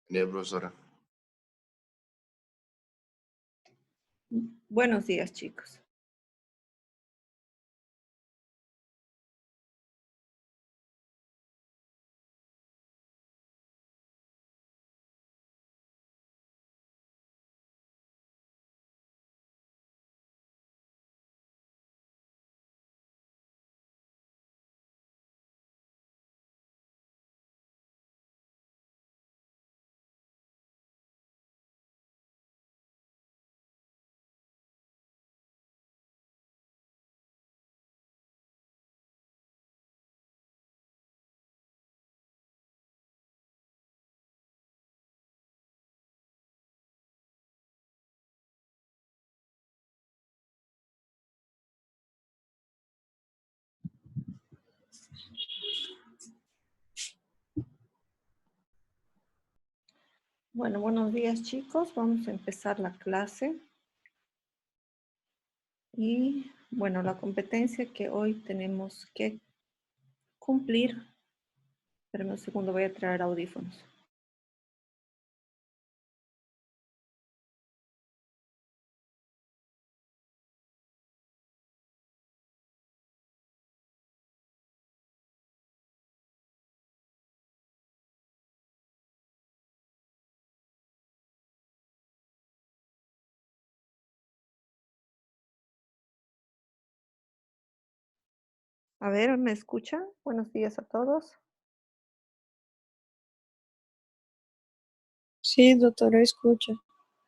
Profesora. Buenos días, chicos. Bueno, buenos días, chicos. Vamos a empezar la clase. Y bueno, la competencia que hoy tenemos que cumplir. Espérame un segundo, voy a traer audífonos. A ver, ¿me escuchan? Buenos días a todos. Sí, doctora, escucha.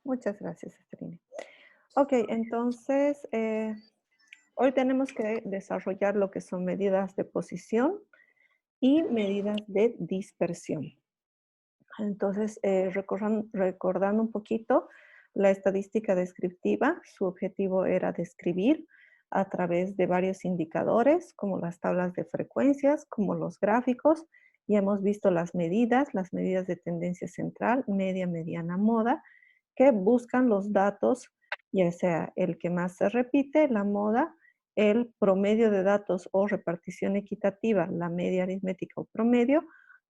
Muchas gracias, Estrine. Ok, entonces, hoy tenemos que desarrollar lo que son medidas de posición y medidas de dispersión. Entonces, recordando un poquito la estadística descriptiva, su objetivo era describir a través de varios indicadores, como las tablas de frecuencias, como los gráficos, y hemos visto las medidas de tendencia central, media, mediana, moda, que buscan los datos, ya sea el que más se repite, la moda, el promedio de datos o repartición equitativa, la media aritmética o promedio,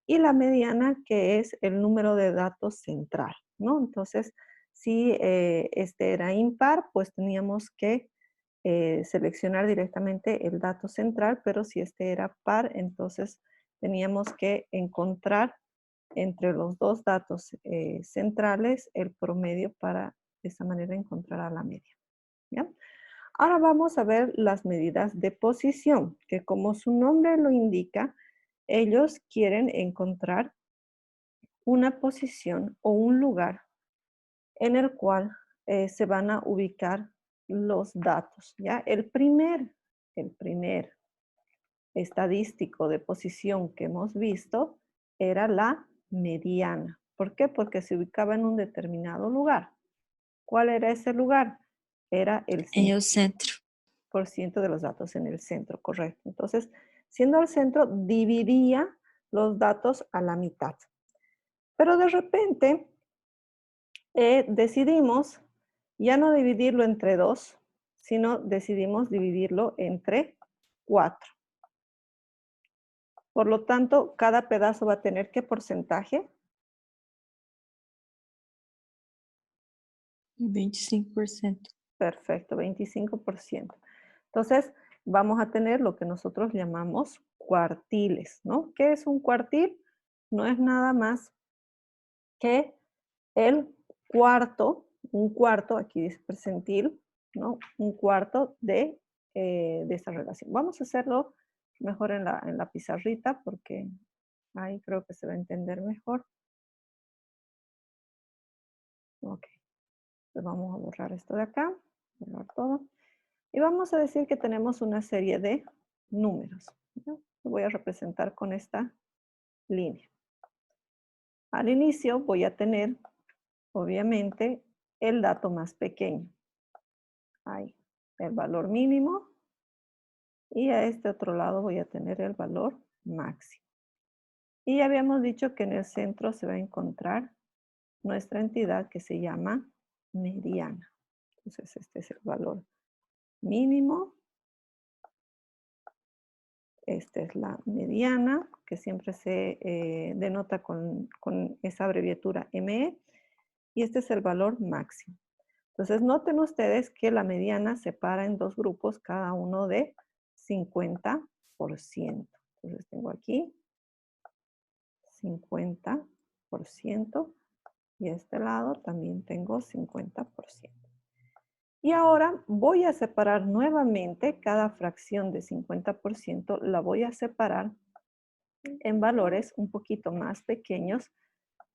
y la mediana, que es el número de datos central, ¿no? Entonces, si este era impar, pues teníamos que seleccionar directamente el dato central, pero si este era par, entonces teníamos que encontrar entre los dos datos centrales el promedio para de esa manera encontrar a la media. ¿Ya? Ahora vamos a ver las medidas de posición, que como su nombre lo indica, ellos quieren encontrar una posición o un lugar en el cual se van a ubicar los datos. ¿Ya? El primer estadístico de posición que hemos visto era la mediana. ¿Por qué? Porque se ubicaba en un determinado lugar. ¿Cuál era ese lugar? Era el En el centro. 100% de los datos en el centro, correcto. Entonces, siendo el centro, dividía los datos a la mitad. Pero de repente decidimos ya no dividirlo entre 2, sino decidimos dividirlo entre 4. Por lo tanto, cada pedazo va a tener ¿qué porcentaje? 25%. Perfecto, 25%. Entonces, vamos a tener lo que nosotros llamamos cuartiles, ¿no? ¿Qué es un cuartil? No es nada más que el cuarto, un cuarto, aquí dice percentil, ¿no? Un cuarto de esta relación. Vamos a hacerlo mejor en la pizarrita porque ahí creo que se va a entender mejor. Ok. Entonces vamos a borrar esto de acá, borrar todo. Y vamos a decir que tenemos una serie de números. ¿No? Lo voy a representar con esta línea. Al inicio voy a tener, obviamente, el dato más pequeño. Ahí, el valor mínimo. Y a este otro lado voy a tener el valor máximo. Y ya habíamos dicho que en el centro se va a encontrar nuestra entidad que se llama mediana. Entonces este es el valor mínimo. Esta es la mediana, que siempre se denota con esa abreviatura ME. Y este es el valor máximo. Entonces, noten ustedes que la mediana se para en dos grupos, cada uno de 50%. Entonces, tengo aquí 50%. Y a este lado también tengo 50%. Y ahora voy a separar nuevamente cada fracción de 50%, la voy a separar en valores un poquito más pequeños,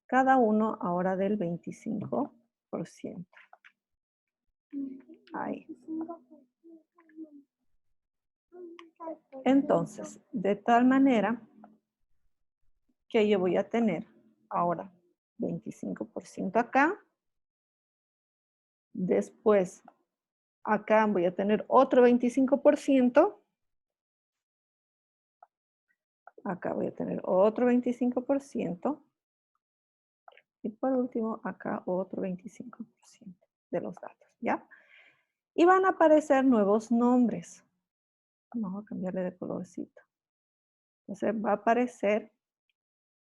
cada uno ahora del 25%. Ahí. Entonces, de tal manera que yo voy a tener ahora 25% acá. Después, acá voy a tener otro 25%. Acá voy a tener otro 25%. Y por último, acá otro 25% de los datos, ¿ya? Y van a aparecer nuevos nombres. Vamos a cambiarle de colorcito. Entonces va a aparecer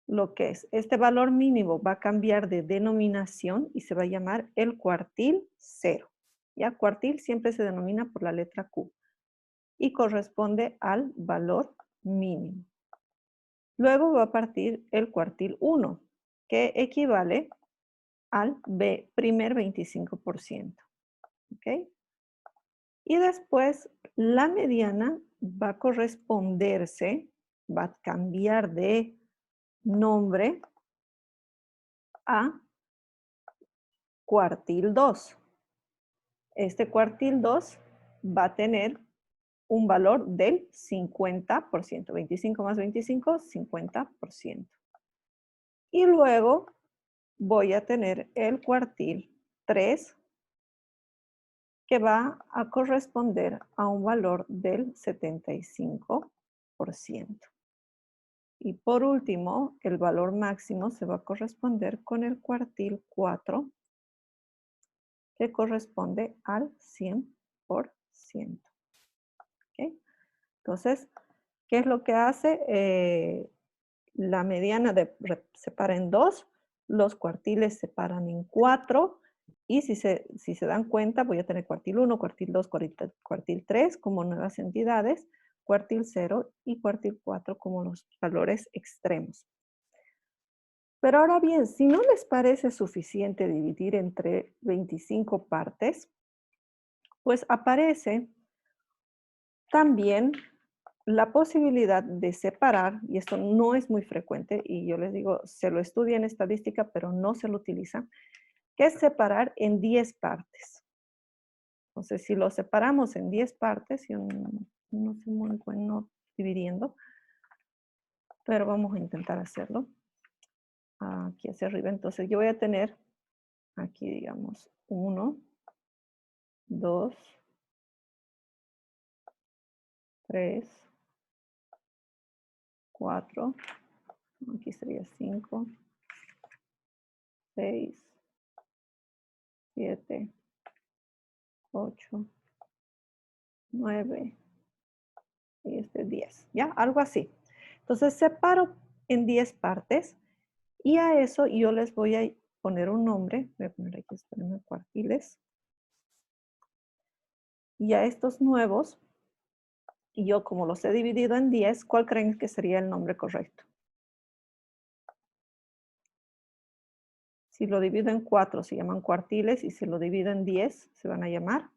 lo que es. Este valor mínimo va a cambiar de denominación y se va a llamar el cuartil 0. ¿Ya? Cuartil siempre se denomina por la letra Q y corresponde al valor mínimo. Luego va a partir el cuartil 1, que equivale al primer 25%. ¿Ok? Y después la mediana va a corresponderse, va a cambiar de nombre a cuartil 2. Este cuartil 2 va a tener un valor del 50%. 25 más 25, 50%. Y luego voy a tener el cuartil 3, que va a corresponder a un valor del 75%. Y por último, el valor máximo se va a corresponder con el cuartil 4, que corresponde al 100%. ¿Okay? Entonces, ¿qué es lo que hace? La mediana separa en 2, los cuartiles separan en 4, y si se dan cuenta, voy a tener cuartil 1, cuartil 2, cuartil 3 como nuevas entidades, cuartil 0 y cuartil 4 como los valores extremos. Pero ahora bien, si no les parece suficiente dividir entre 25 partes, pues aparece también la posibilidad de separar, y esto no es muy frecuente, y yo les digo, se lo estudia en estadística, pero no se lo utiliza, que es separar en 10 partes. Entonces, si lo separamos en 10 partes, yo no soy muy bueno dividiendo, pero vamos a intentar hacerlo. Aquí hacia arriba, entonces yo voy a tener aquí, digamos, 1, 2, 3, 4, aquí sería 5, 6, 7, 8, 9 y 10, ¿ya? Algo así. Entonces separo en 10 partes y a eso yo les voy a poner un nombre. Voy a poner aquí, espérenme, cuartiles. Y a estos nuevos, y yo como los he dividido en 10, ¿cuál creen que sería el nombre correcto? Si lo divido en 4 se llaman cuartiles y si lo divido en 10 se van a llamar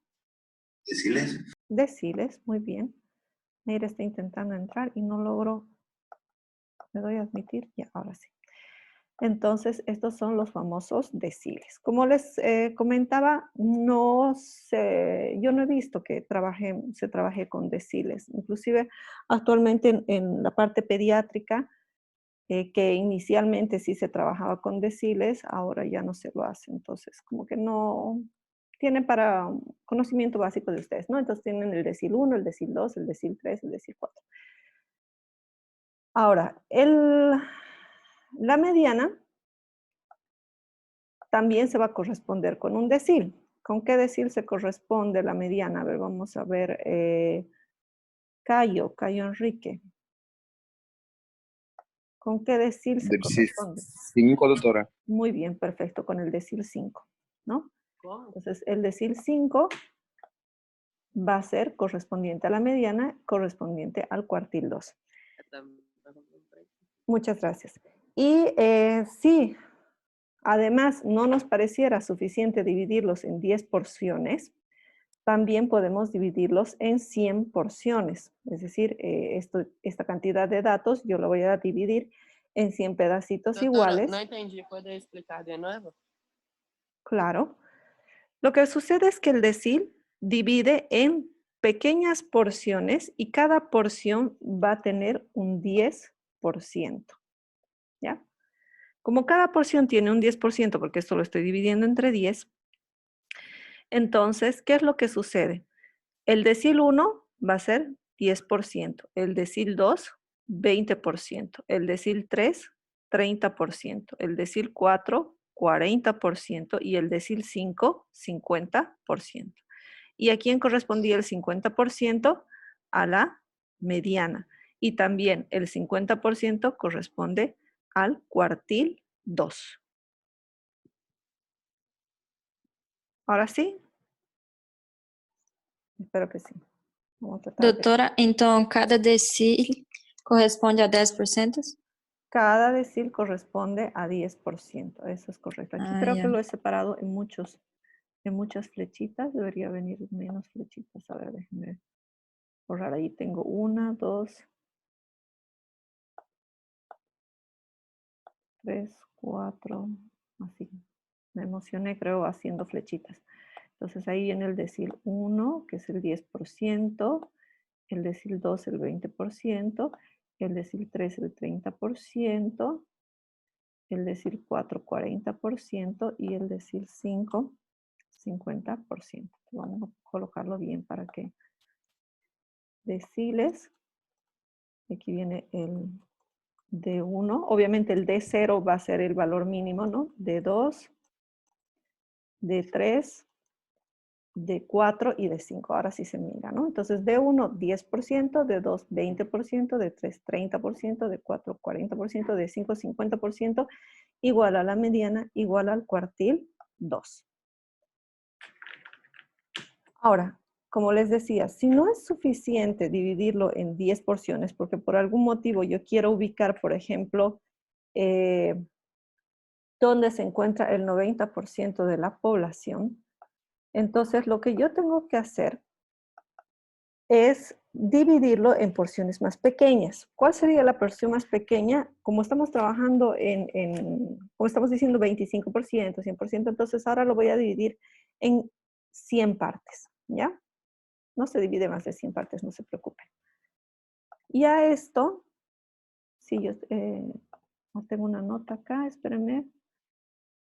deciles. Deciles, muy bien. Mira, está intentando entrar y no logro. Le doy a admitir, ya, ahora sí. Entonces, estos son los famosos deciles. Como les comentaba, yo no he visto que se trabaje con deciles. Inclusive, actualmente en la parte pediátrica, que inicialmente sí se trabajaba con deciles, ahora ya no se lo hace. Entonces, como que no tienen para conocimiento básico de ustedes, ¿no? Entonces tienen el decil 1, el decil 2, el decil 3, el decil 4. Ahora, la mediana también se va a corresponder con un decil. ¿Con qué decil se corresponde la mediana? A ver, vamos a ver. Cayo Enrique. ¿Con qué decil se Decil corresponde? 5, doctora. Muy bien, perfecto, con el decil 5, ¿no? Entonces, el decil 5 va a ser correspondiente a la mediana, correspondiente al cuartil 2. Muchas gracias. Y si además no nos pareciera suficiente dividirlos en 10 porciones, también podemos dividirlos en 100 porciones. Es decir, esta cantidad de datos yo la voy a dividir en 100 pedacitos Doutora, iguales. não entendi. ¿Puede explicar de nuevo? Claro. Lo que sucede es que el decil divide en pequeñas porciones y cada porción va a tener un 10%. ¿Ya? Como cada porción tiene un 10%, porque esto lo estoy dividiendo entre 10, entonces, ¿qué es lo que sucede? El decil 1 va a ser 10%, el decil 2, 20%, el decil 3, 30%, el decil 4, 40% y el decil 5, 50%. ¿Y a quién correspondía el 50%? A la mediana. Y también el 50% corresponde al cuartil 2. ¿Ahora sí? Espero que sí. Vamos a tratar de... Doutora, então cada decil corresponde a 10%? Cada decil corresponde a 10%. Eso es correcto. Aquí Ah, creo ya. que lo he separado en muchas flechitas. Debería venir menos flechitas. A ver, déjenme borrar. Ahí tengo 1, 2, 3, 4. Así. Me emocioné, creo, haciendo flechitas. Entonces ahí viene el decil 1, que es el 10%. El decil 2, el 20%. El decil 3, el 30%. El decil 4, 40% y el decil 5, 50%. Vamos a colocarlo bien para que deciles, aquí viene el D1, obviamente el D0 va a ser el valor mínimo, ¿no? D2, D3, D4 y D5, ahora sí se mira, ¿no? Entonces D1, 10%, D2, 20%, D3, 30%, D4, 40%, D5, 50%, igual a la mediana, igual al cuartil 2. Ahora, como les decía, si no es suficiente dividirlo en 10 porciones, porque por algún motivo yo quiero ubicar, por ejemplo, dónde se encuentra el 90% de la población, entonces lo que yo tengo que hacer es dividirlo en porciones más pequeñas. ¿Cuál sería la porción más pequeña? Como estamos trabajando como estamos diciendo 25%, 100%, entonces ahora lo voy a dividir en 100 partes, ¿ya? No se divide más de 100 partes, no se preocupen. Y a esto, si yo tengo una nota acá, espérenme.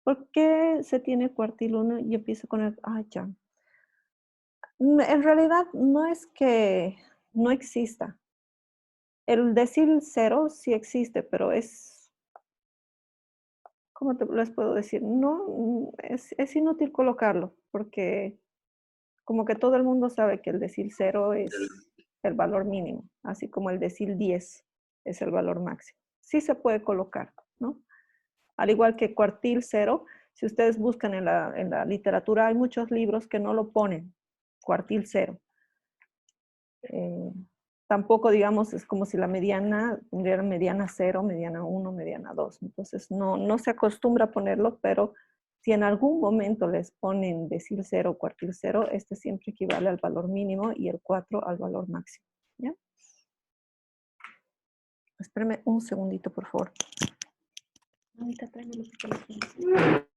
¿Por qué se tiene cuartil 1 y empiezo con el... Ah, ya. En realidad no es que no exista. El decil 0 sí existe, pero es... ¿Cómo les puedo decir? No, es inútil colocarlo, porque como que todo el mundo sabe que el decil 0 es el valor mínimo, así como el decil 10 es el valor máximo. Sí se puede colocar, ¿no? Al igual que cuartil 0, si ustedes buscan en la literatura, hay muchos libros que no lo ponen, cuartil 0. Tampoco, digamos, es como si la mediana tuviera mediana 0, mediana 1, mediana 2. Entonces, no se acostumbra a ponerlo, pero si en algún momento les ponen decil 0 o cuartil 0, este siempre equivale al valor mínimo y el 4 al valor máximo. ¿Ya? Espérenme un segundito, por favor. Ahorita tráeme los papeles.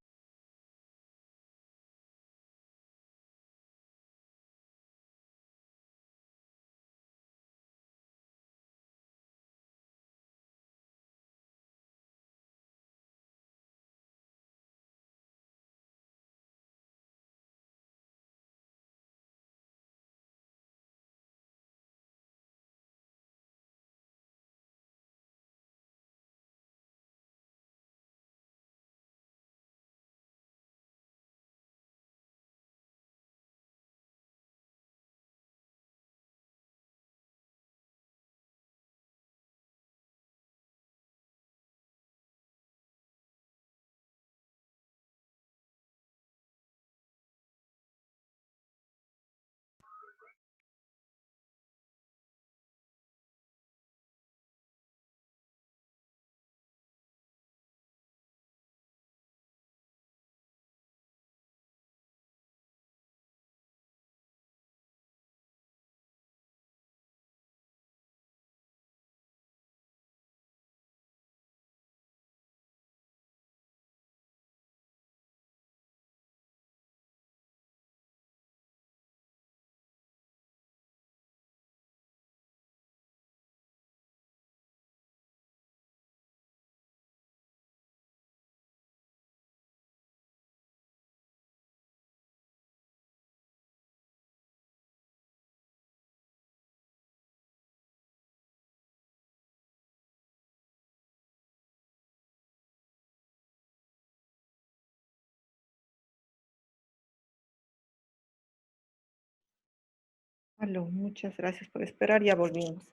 Aló, muchas gracias por esperar, ya volvimos.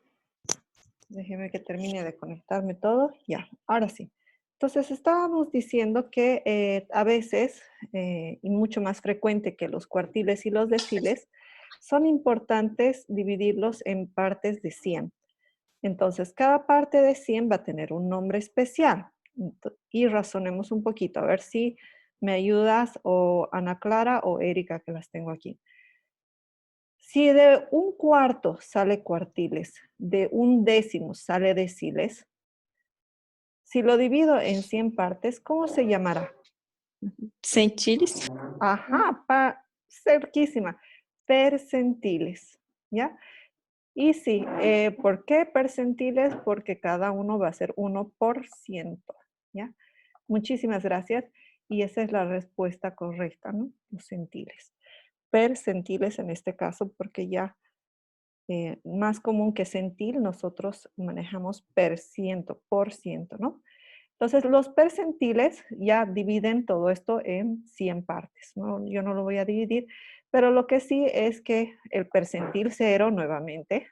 Déjeme que termine de conectarme todo. Ya, ahora sí. Entonces, estábamos diciendo que a veces, y mucho más frecuente que los cuartiles y los deciles, son importantes dividirlos en partes de 100. Entonces, cada parte de 100 va a tener un nombre especial. Y razonemos un poquito, a ver si me ayudas o Ana Clara o Erika, que las tengo aquí. Si de un cuarto sale cuartiles, de un décimo sale deciles, si lo divido en 100 partes, ¿cómo se llamará? Centiles. Ajá, cerquísima. Percentiles, ¿ya? Y sí, ¿por qué percentiles? Porque cada uno va a ser 1%, ¿ya? Muchísimas gracias. Y esa es la respuesta correcta, ¿no? Los centiles. Percentiles en este caso, porque ya más común que centil, nosotros manejamos por ciento, ¿no? Entonces, los percentiles ya dividen todo esto en 100 partes, ¿no? Yo no lo voy a dividir, pero lo que sí es que el percentil 0, nuevamente,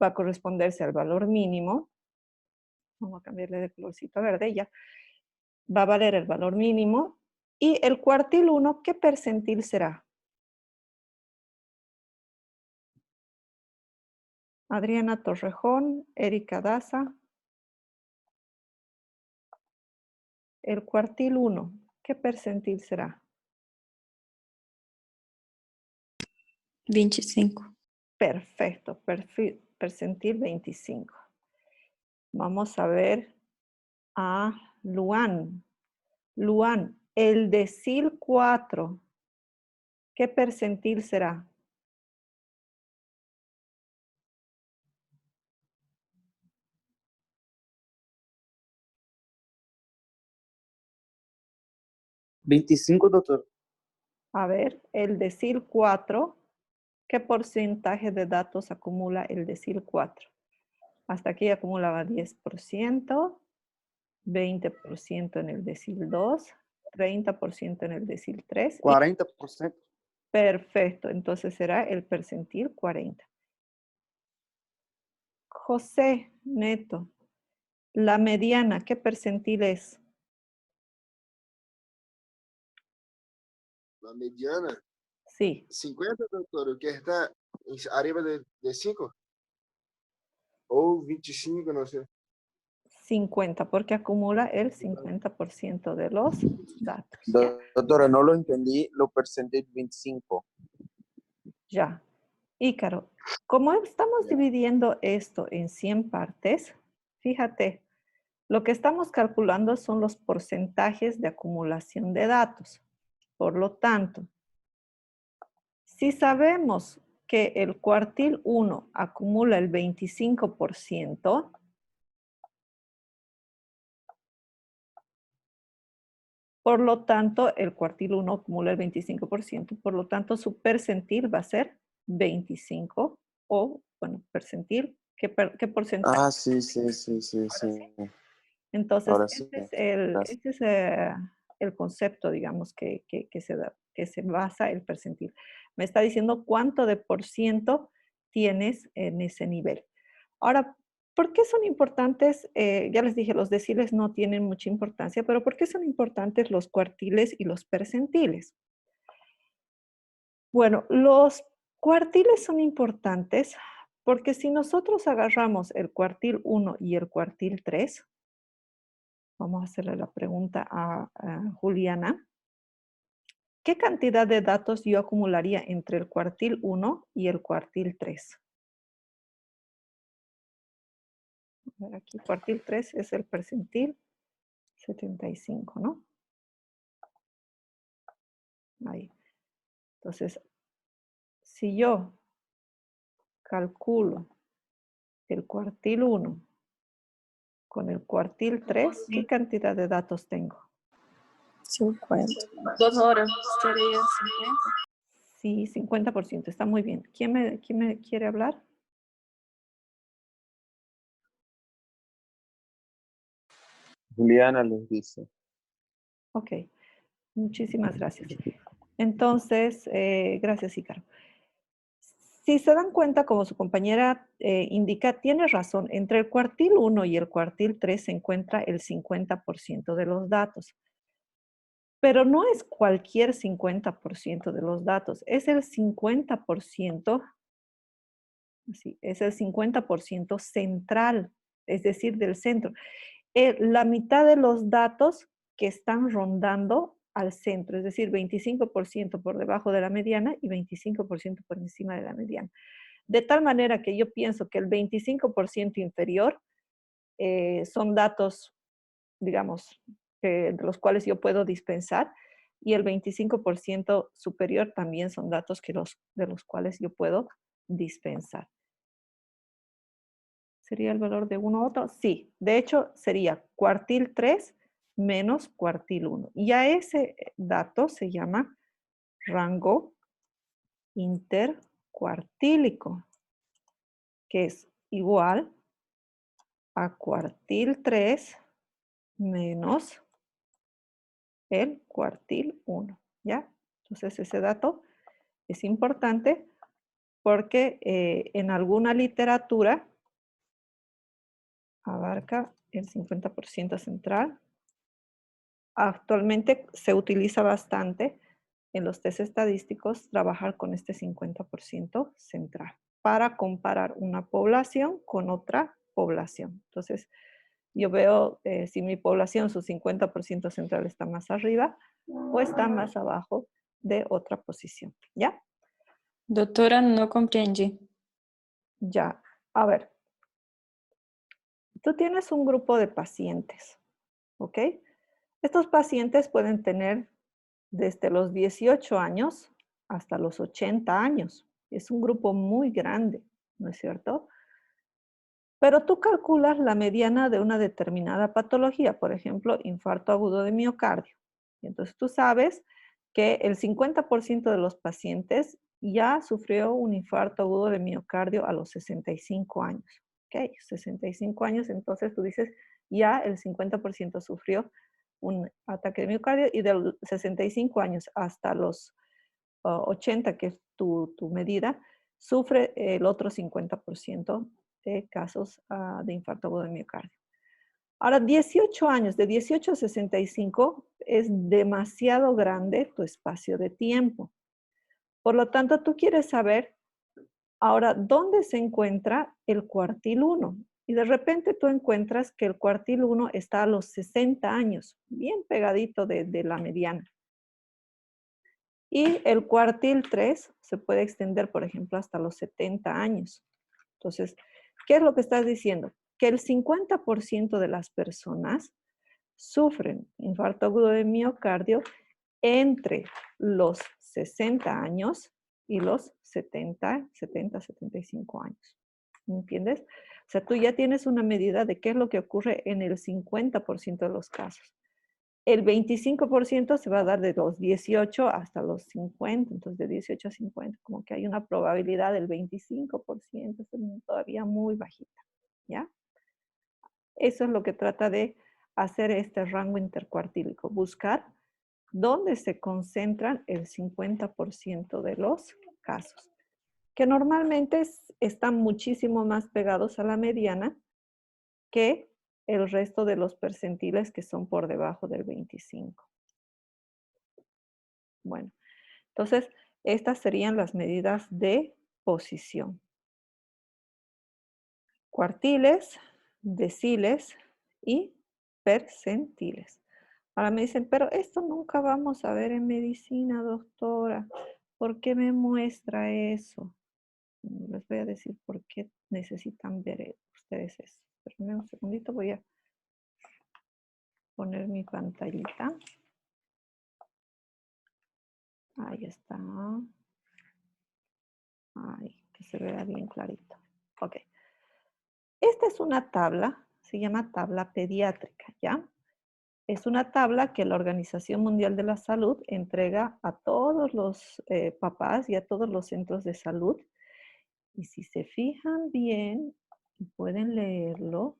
va a corresponderse al valor mínimo. Vamos a cambiarle de colorcito a verde, ya. Va a valer el valor mínimo. Y el cuartil 1, ¿qué percentil será? Adriana Torrejón, Erika Daza. El cuartil 1, ¿qué percentil será? 25. Perfecto, percentil 25. Vamos a ver a Luan. Luan, el decil 4, ¿qué percentil será? ¿25, doctor? A ver, el decil 4, ¿qué porcentaje de datos acumula el decil 4? Hasta aquí acumulaba 10%, 20% en el decil 2, 30% en el decil 3. 40%. Perfecto, entonces será el percentil 40. José Neto, la mediana, ¿qué percentil es? La mediana, Sí, 50, doutor, que está arriba de 5 ou 25, não sei. 50, porque acumula el 50% de los datos. ¿Ya? Doctora, no lo entendí, lo percentil 25. Ya. Ícaro, como estamos dividiendo esto en 100 partes, fíjate, lo que estamos calculando son los porcentajes de acumulación de datos. Por lo tanto, si sabemos que el cuartil 1 acumula el 25%, por lo tanto, el cuartil 1 acumula el 25%, por lo tanto, su percentil va a ser 25 o, bueno, percentil, ¿qué porcentaje? Ah, sí, sí, sí, sí, Ahora sí. sí. Entonces, Ahora sí. Gracias. ese es el concepto, digamos, que se basa el percentil. Me está diciendo cuánto de por ciento tienes en ese nivel. Ahora, ¿por qué son importantes? Ya les dije, los deciles no tienen mucha importancia, pero ¿por qué son importantes los cuartiles y los percentiles? Bueno, los cuartiles son importantes porque si nosotros agarramos el cuartil 1 y el cuartil 3, vamos a hacerle la pregunta a Juliana. ¿Qué cantidad de datos yo acumularía entre el cuartil 1 y el cuartil 3? A ver, aquí cuartil 3 es el percentil 75, ¿no? Ahí. Entonces, si yo calculo el cuartil 1 con el cuartil 3, ¿qué cantidad de datos tengo? 50. Doutora, seria 50? Sí, 50%, está muy bien. ¿Quién me quiere hablar? Juliana les dice. Ok, muchísimas gracias. Entonces, gracias, Ícaro. Si se dan cuenta, como su compañera indica, tiene razón, entre el cuartil 1 y el cuartil 3 se encuentra el 50% de los datos. Pero no es cualquier 50% de los datos, es el 50%, sí, es el 50% central, es decir, del centro. La mitad de los datos que están rondando al centro, es decir, 25% por debajo de la mediana y 25% por encima de la mediana. De tal manera que yo pienso que el 25% inferior son datos, digamos, de los cuales yo puedo dispensar, y el 25% superior también son datos de los cuales yo puedo dispensar. ¿Sería el valor de uno u otro? Sí, de hecho sería cuartil 3 menos cuartil 1. Y a ese dato se llama rango intercuartílico, que es igual a cuartil 3 menos el cuartil 1, ¿ya? Entonces ese dato es importante porque en alguna literatura abarca el 50% central. Actualmente se utiliza bastante en los test estadísticos trabajar con este 50% central para comparar una población con otra población. Entonces, yo veo si mi población, su 50% central está más arriba o está más abajo de otra posición. ¿Ya? Doutora, não compreendi. Ya. A ver. Tú tienes un grupo de pacientes, ¿ok? Estos pacientes pueden tener desde los 18 años hasta los 80 años. Es un grupo muy grande, ¿no es cierto? Pero tú calculas la mediana de una determinada patología, por ejemplo, infarto agudo de miocardio. Y entonces tú sabes que el 50% de los pacientes ya sufrió un infarto agudo de miocardio a los 65 años. ¿Ok? 65 años, entonces tú dices, ya el 50% sufrió un ataque de miocardio y de 65 años hasta los 80, que es tu medida, sufre el otro 50% de casos de infarto agudo de miocardio. Ahora, 18 años, de 18 a 65 es demasiado grande tu espacio de tiempo. Por lo tanto, tú quieres saber ahora dónde se encuentra el cuartil 1. Y de repente tú encuentras que el cuartil 1 está a los 60 años, bien pegadito de la mediana. Y el cuartil 3 se puede extender, por ejemplo, hasta los 70 años. Entonces, ¿qué es lo que estás diciendo? Que el 50% de las personas sufren infarto agudo de miocardio entre los 60 años y los 75 años. ¿Me entiendes? O sea, tú ya tienes una medida de qué es lo que ocurre en el 50% de los casos. El 25% se va a dar de los 18 hasta los 50, entonces de 18 a 50, como que hay una probabilidad del 25%, es todavía muy bajita, ¿ya? Eso es lo que trata de hacer este rango intercuartílico, buscar dónde se concentran el 50% de los casos, que normalmente están muchísimo más pegados a la mediana que el resto de los percentiles que son por debajo del 25. Bueno, entonces estas serían las medidas de posición. Cuartiles, deciles y percentiles. Ahora me dicen, pero esto nunca vamos a ver en medicina, doctora. ¿Por qué me muestra eso? Les voy a decir por qué necesitan ver ustedes eso. Espérenme un segundito, voy a poner mi pantallita. Ahí está. Ay, que se vea bien clarito. Ok. Esta es una tabla, se llama tabla pediátrica, ¿ya? Es una tabla que la Organización Mundial de la Salud entrega a todos los papás y a todos los centros de salud. Y si se fijan bien y pueden leerlo,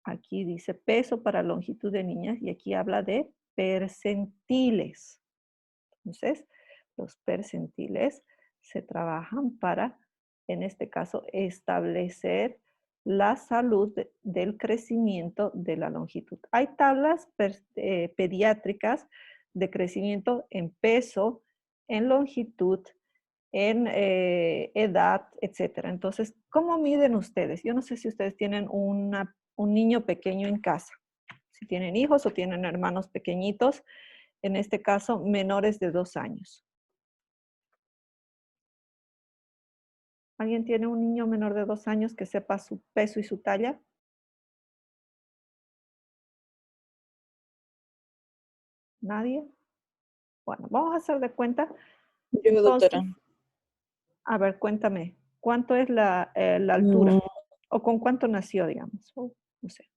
aquí dice peso para longitud de niñas y aquí habla de percentiles. Entonces, los percentiles se trabajan para en este caso, establecer la salud del crecimiento de la longitud. Hay tablas pediátricas de crecimiento en peso, en longitud, en edad, etcétera. Entonces, ¿cómo miden ustedes? Yo no sé si ustedes tienen un niño pequeño en casa, si tienen hijos o tienen hermanos pequeñitos, en este caso, menores de 2 años. ¿Alguien tiene un niño menor de 2 años que sepa su peso y su talla? ¿Nadie? Bueno, vamos a hacer de cuenta. Yo, doctora. Entonces, a ver, cuéntame, ¿cuánto es la altura? ¿O con cuánto nació, digamos? O, no sé.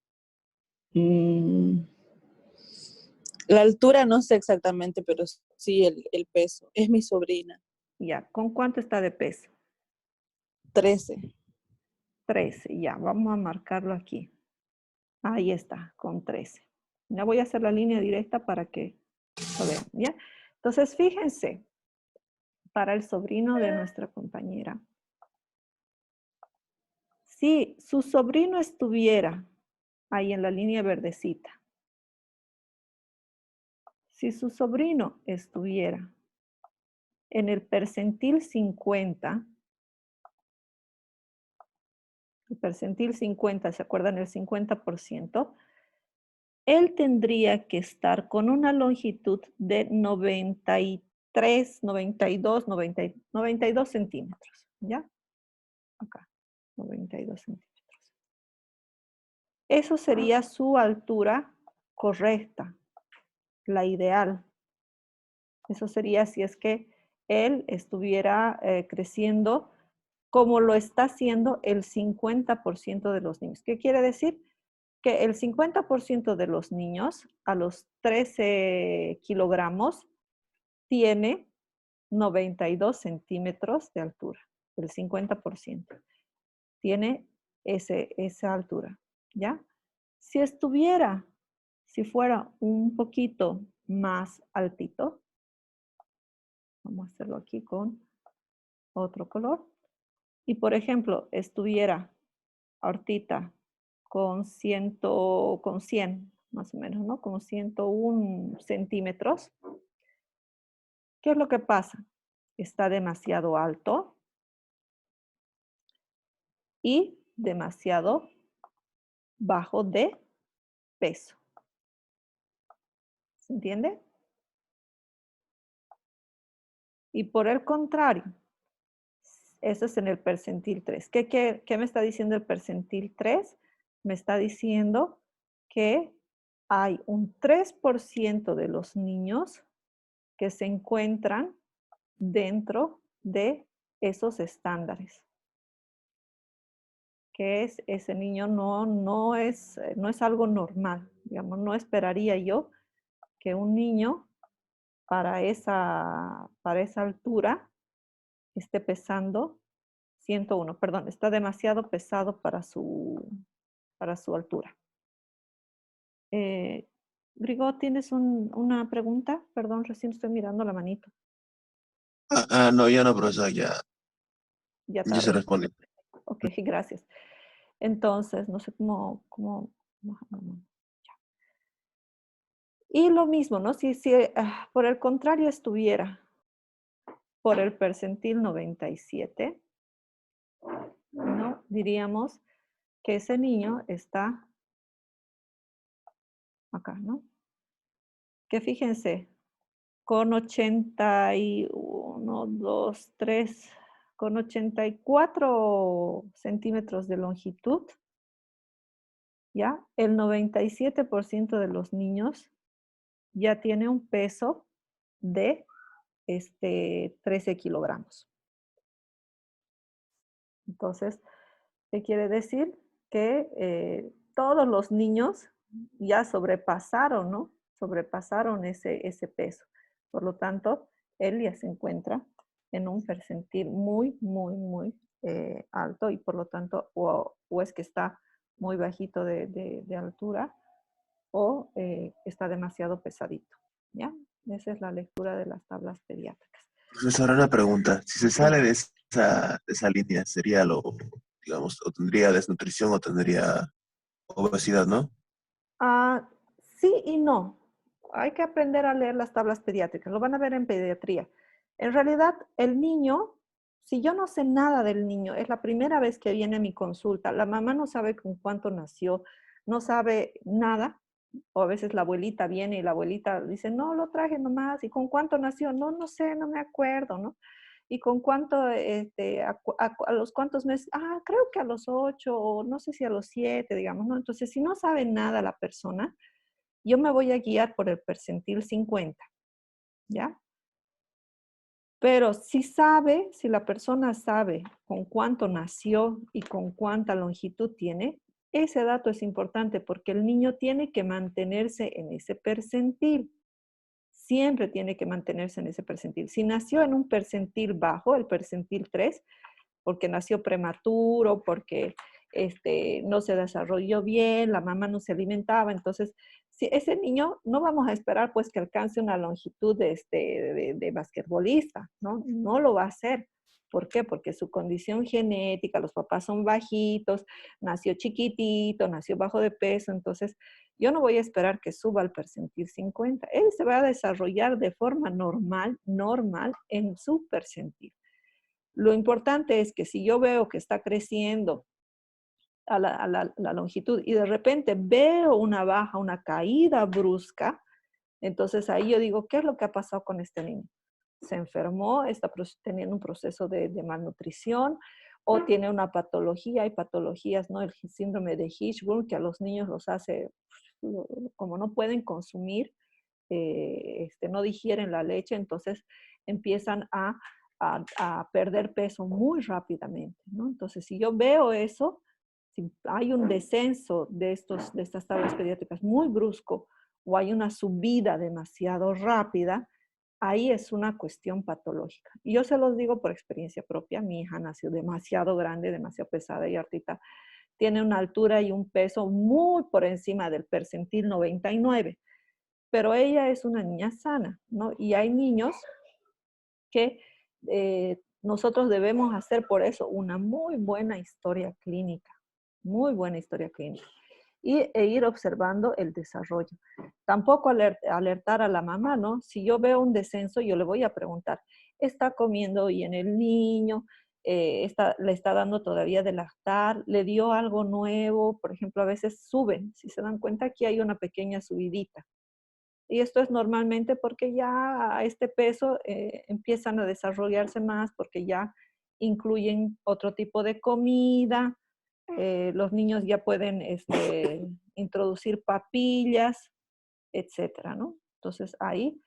La altura no sé exactamente, pero sí el peso. Es mi sobrina. Ya, ¿con cuánto está de peso? 13. 13, ya, vamos a marcarlo aquí. Ahí está, con 13. Ya voy a hacer la línea directa para que lo vean, ¿ya? Entonces, fíjense, para el sobrino de nuestra compañera, si su sobrino estuviera ahí en la línea verdecita, si su sobrino estuviera en el percentil 50, el percentil 50, ¿se acuerdan? El 50%, él tendría que estar con una longitud de 93, 92, 92 centímetros, ¿ya? Acá, 92 centímetros. Eso sería su altura correcta, la ideal. Eso sería si es que él estuviera creciendo como lo está haciendo el 50% de los niños. ¿Qué quiere decir? Que el 50% de los niños a los 13 kilogramos tiene 92 centímetros de altura. El 50% tiene esa altura, ¿ya? Si fuera un poquito más altito, vamos a hacerlo aquí con otro color, y por ejemplo, estuviera ahorita con 100, más o menos, ¿no? Como 101 centímetros. ¿Qué es lo que pasa? Está demasiado alto y demasiado bajo de peso. ¿Se entiende? Y por el contrario, eso es en el percentil 3. ¿Qué me está diciendo el percentil 3? Me está diciendo que hay un 3% de los niños que se encuentran dentro de esos estándares. Que es ese niño no es algo normal, digamos, no esperaría yo que un niño para esa altura esté pesando 101, perdón, está demasiado pesado para su altura. Grigo, ¿tienes una pregunta? Perdón, recién estoy mirando la manito. No, ya no, profesor, ya se Ya. responde. Ok, gracias. Entonces, no sé cómo. Y lo mismo, ¿no? Si por el contrario estuviera por el percentil 97, ¿no? Diríamos que ese niño está acá, ¿no? Que fíjense, con 81, 2, 3, con 84 centímetros de longitud, ¿ya? El 97% de los niños ya tiene un peso de 13 kilogramos. Entonces, ¿qué quiere decir? Que todos los niños ya sobrepasaron, ¿no? Sobrepasaron ese peso. Por lo tanto, él ya se encuentra en un percentil muy, muy, muy alto y por lo tanto, o es que está muy bajito de altura o está demasiado pesadito, ¿ya? Esa es la lectura de las tablas pediátricas. Profesor, una pregunta. Si se sale de esa línea, sería digamos, o tendría desnutrición o tendría obesidad, ¿no? Sí y no. Hay que aprender a leer las tablas pediátricas. Lo van a ver en pediatría. En realidad, el niño, si yo no sé nada del niño, es la primera vez que viene a mi consulta, la mamá no sabe con cuánto nació, no sabe nada, o a veces la abuelita viene y la abuelita dice, no, lo traje nomás, ¿y con cuánto nació? No, no sé, no me acuerdo, ¿no? ¿Y con cuánto, a los cuántos meses? Creo que a los 8, o no sé si a los 7, digamos, ¿no? Entonces, si no sabe nada la persona, yo me voy a guiar por el percentil 50, ¿ya? Pero si la persona sabe con cuánto nació y con cuánta longitud tiene, ese dato es importante porque el niño tiene que mantenerse en ese percentil. Siempre tiene que mantenerse en ese percentil. Si nació en un percentil bajo, el percentil 3, porque nació prematuro, porque no se desarrolló bien, la mamá no se alimentaba. Entonces, si ese niño no vamos a esperar pues que alcance una longitud de basquetbolista, ¿no? No lo va a hacer. ¿Por qué? Porque su condición genética, los papás son bajitos, nació chiquitito, nació bajo de peso, entonces yo no voy a esperar que suba al percentil 50. Él se va a desarrollar de forma normal en su percentil. Lo importante es que si yo veo que está creciendo a la longitud y de repente veo una baja, una caída brusca, entonces ahí yo digo, ¿qué es lo que ha pasado con este niño? Se enfermó, está teniendo un proceso de malnutrición o tiene una patología. Hay patologías, ¿no? El síndrome de Hirschsprung, que a los niños los hace, como no pueden consumir, no digieren la leche, entonces empiezan a perder peso muy rápidamente, ¿no? Entonces, si yo veo eso, si hay un descenso de estas tablas pediátricas muy brusco o hay una subida demasiado rápida, ahí es una cuestión patológica. Y yo se los digo por experiencia propia. Mi hija nació demasiado grande, demasiado pesada y ahorita tiene una altura y un peso muy por encima del percentil 99. Pero ella es una niña sana, ¿no? Y hay niños que nosotros debemos hacer por eso una muy buena historia clínica, e ir observando el desarrollo. Tampoco alertar a la mamá, ¿no? Si yo veo un descenso, yo le voy a preguntar, ¿está comiendo bien el niño? ¿Le está dando todavía de lactar? ¿Le dio algo nuevo? Por ejemplo, a veces suben, si se dan cuenta, aquí hay una pequeña subidita. Y esto es normalmente porque ya a este peso empiezan a desarrollarse más porque ya incluyen otro tipo de comida, los niños ya pueden introducir papillas, etcétera, ¿no? Entonces ahí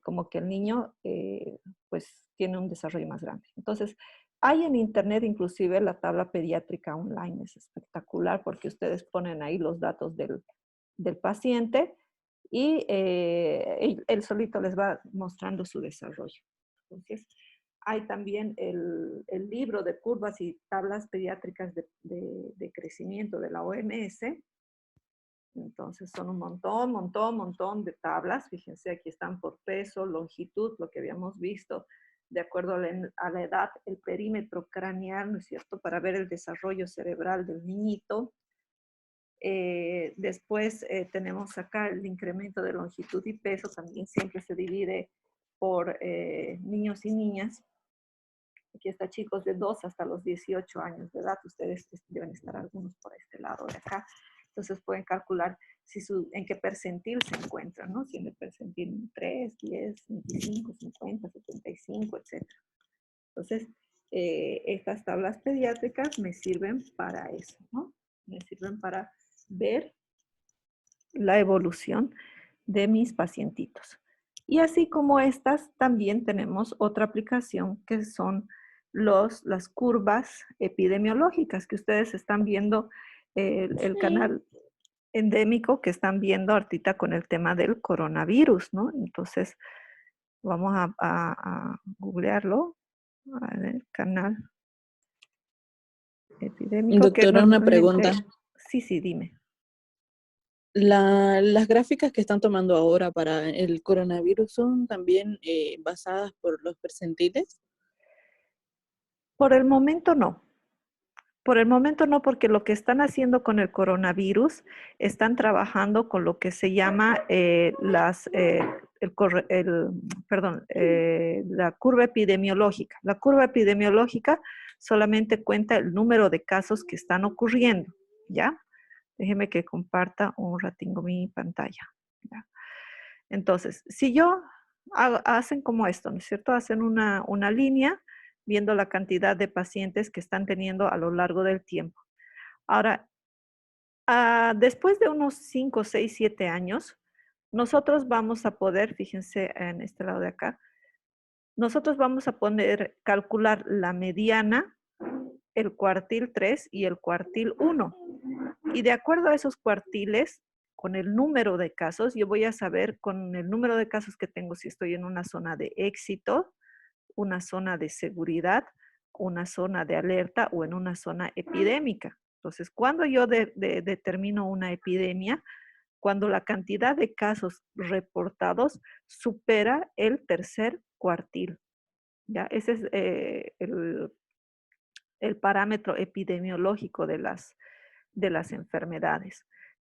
como que el niño pues tiene un desarrollo más grande. Entonces hay en internet inclusive la tabla pediátrica online, es espectacular porque ustedes ponen ahí los datos del paciente y él solito les va mostrando su desarrollo. Entonces, hay también el libro de curvas y tablas pediátricas de crecimiento de la OMS. Entonces, son un montón de tablas. Fíjense, aquí están por peso, longitud, lo que habíamos visto, de acuerdo a la edad, el perímetro craneal, ¿no es cierto?, para ver el desarrollo cerebral del niñito. Después tenemos acá el incremento de longitud y peso, también siempre se divide por niños y niñas. Aquí está chicos de 2 hasta los 18 años de edad, ustedes deben estar algunos por este lado de acá. Entonces pueden calcular en qué percentil se encuentran, ¿no? Si en el percentil 3, 10, 25, 50, 75, etc. Entonces, estas tablas pediátricas me sirven para eso, ¿no? Me sirven para ver la evolución de mis pacientitos. Y así como estas, también tenemos otra aplicación que son las curvas epidemiológicas que ustedes están viendo, el canal endémico que están viendo ahorita con el tema del coronavirus, ¿no? Entonces, vamos a googlearlo, a ver, canal epidémico. Doctora, una pregunta. Sí, dime. Las gráficas que están tomando ahora para el coronavirus son también basadas por los percentiles. Por el momento no. Por el momento no, porque lo que están haciendo con el coronavirus, están trabajando con lo que se llama la curva epidemiológica. La curva epidemiológica solamente cuenta el número de casos que están ocurriendo, ¿ya? Déjeme que comparta un ratingo mi pantalla, ¿ya? Entonces, si hacen como esto, ¿no es cierto? Hacen una línea viendo la cantidad de pacientes que están teniendo a lo largo del tiempo. Ahora, después de unos 5, 6, 7 años, nosotros vamos a poder, fíjense en este lado de acá, nosotros vamos a poder calcular la mediana, el cuartil 3 y el cuartil 1. Y de acuerdo a esos cuartiles, con el número de casos, yo voy a saber con el número de casos que tengo si estoy en una zona de éxito, una zona de seguridad, una zona de alerta o en una zona epidémica. Entonces, cuando yo determino una epidemia, cuando la cantidad de casos reportados supera el tercer cuartil. ¿Ya? Ese es el parámetro epidemiológico de las enfermedades.